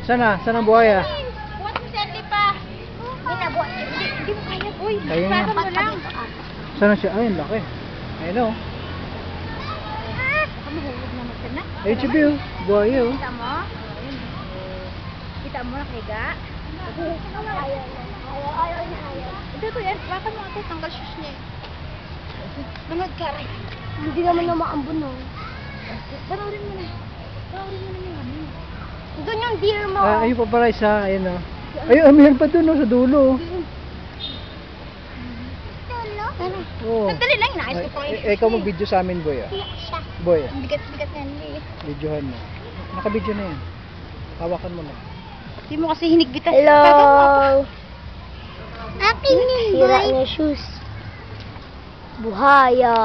Sana? Sana ang buhaya? Buhat mo si Andy pa. Binabuhat. Hindi mo kaya, boy. Kaya nga. Parang mo lang. Sana siya? Ay, ang laki. Ayun o. Baka mahulog naman ka na. HB o. Buhaya o. Kita mo? Kita mo nakahiga? Ayaw. Ito yan. Baka mo ito. Tanggal shoes niya. Manood ka rin. Hindi naman na maambon, no? Panoorin mo na. Panoorin mo na yung ano. Doon yung deer mo. Ayun pa pala isa. Ayun o. Ayun, mayroon pa dun o. Sa dulo o. Tulo? Oo. Sandali lang. Inaayos ko pa Ikaw mag-video sa amin, boy ah. Siya. Boy ah. Bigat-bigat yan eh. Videohan mo. Naka-video na yan. Hawakan mo lang. Hindi mo kasi hinigbitan. Hello! Akin yun, boy. Sira niya shoes. Buhaya.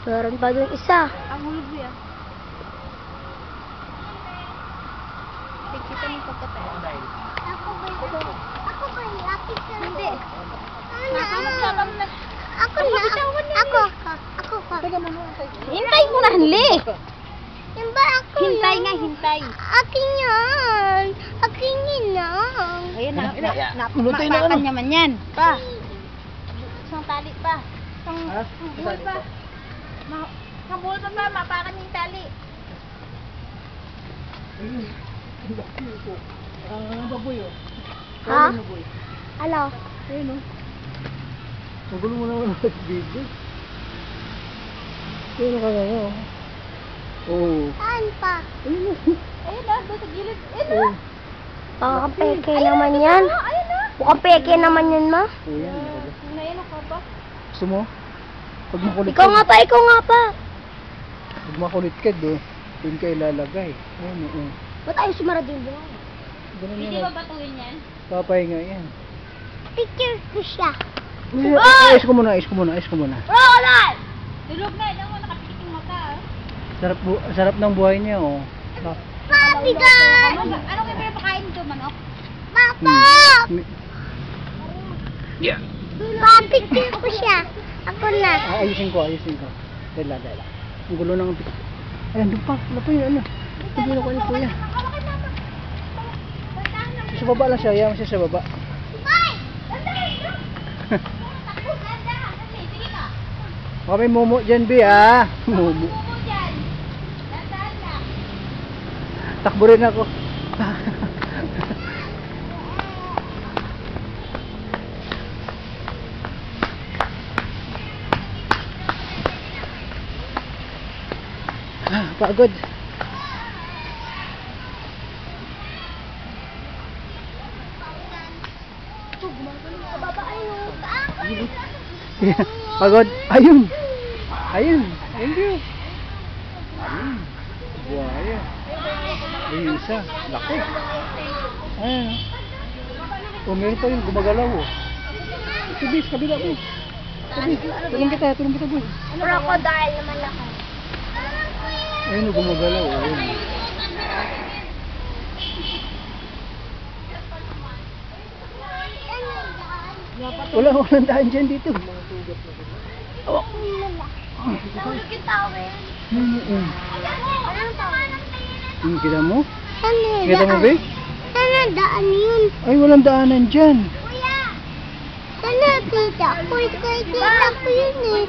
Meron pa dun isa. Ang hulog mo yan. Kita mo pagkatayo. Ako ba lapis ka? Hindi. Ano? Ako na. Ako. Teka mo na. Hintay mo na, Hanli. Yung ba ako Hintay yan? nga, hintay. Akin yan. Akin yun lang. Ayan na. Mulutay na Mapakan ano? naman yan. Pa. Isang tali pa. Isang Ha? buhol pa. Isang buhol pa pa. Mapakan yung tali. Ayun. Baboy o. Ha? Ano? Ayun o. Magulo mo naman mag-video. Ayun ka na o. Oo. Saan pa? Ayun o. Ayun na. Doon sa gilid. Ayun na. Mukhang peke naman yan. Ayun na. Mukhang peke naman yan, ma. Oo yan. Ngayon ako ba? Gusto mo? Pag makulit Ikaw nga pa. Pag makulit ka do, doon ka ilalagay. Ayun o. Ba't ayaw sumara din doon? Ganun Hindi yan. ba batuhin yan? Papahinga yan. Picture ko siya. Ayos ko muna. Roland! Tulog na. Alam mo, nakapikiting mata. Sarap ng buhay niya oh. Papi God! Ano kayo pinapakain ito, manok? Papa! Yeah. Pa-picture ko siya. Ako na. Ayusin ko. Dala. Ang gulo ng picture. Ayan, doon pa. Wala pa yun, ano. Hindi na ko ni kuya. Sa baba lang siya. Ayaw siya sa baba. Hoy! Sige ka. Baka may momo dyan, Bi, ah. Momo. Bubo dyan. Dandaan ka. Takbo rin ako. Pagod. Pagod. Ayun. Thank you. Buhaya. Ayun isa. Laki. Ayan. O meron pa yun. Gumagalaw oh. Ito bis. Kabila bis. Tulong kita boy. Crocodile naman ako. Ayun o. Gumagalaw oh. Ayun. Walang daan dyan dito. Oh. Nahulog yung towel. Anong towel? Kita mo? Saan na Kita mo, daan? Be? Saan na daan yun? Ay, walang daanan dyan. Kuya! Saan na kita? Kita ko yun eh.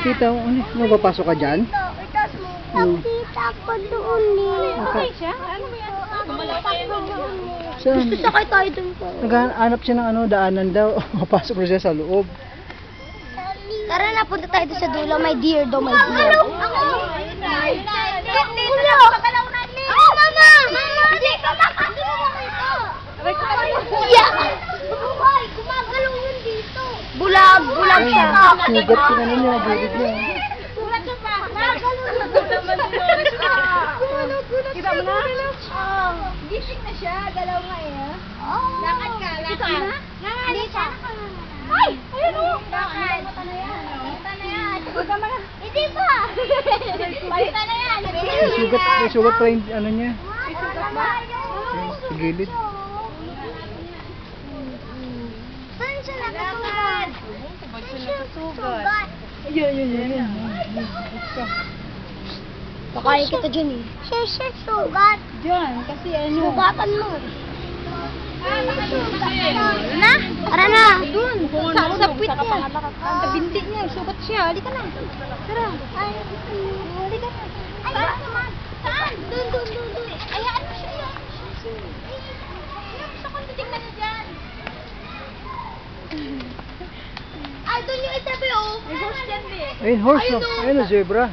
Kita mo, mapapasok ka dyan? Itas mo. Nakita ko doon eh. Okay siya? Ano ba yan? Saan? Gusto sakay tayo dun po. Naghahanap siya ng daanan daw. Mapasok na siya sa loob. Tara na, punta tayo doon sa dulo. May deer daw, may deer. Ako! Kuya! Ako, mama! Hindi ka makasama ito! Yeah! Gumagalaw yun dito. Bulag siya. Sugat yung niya, nagigit niya. Gulat siya pa. Kita mo na? Gising na siya. Galaw nga eh. Lakad ka. Kita mo na? Hindi siya. Ay! Ayun o! Lakad. Kita na yan. Hindi pa! Balita na yan. May sugat pa yung ano niya. Sa gilid. Saan siya nakasugat? Saan siya sugat? Ayan. Kakain kita dyan eh. Sir, sugat. Dyan, kasi ano. Sugatan mo. Na? Tara na. Doon, sa puwit niya. Sa binti niya, sugat siya. Halika na. Tara. Halika na. Ay, naman. Saan? Doon. Ayaan mo siya yan. Gusto ko titignan niya dyan. Ay, doon yung itabi, oh. May horse dyan, eh. Ayun, horse, oh. Ayun, oh, zebra.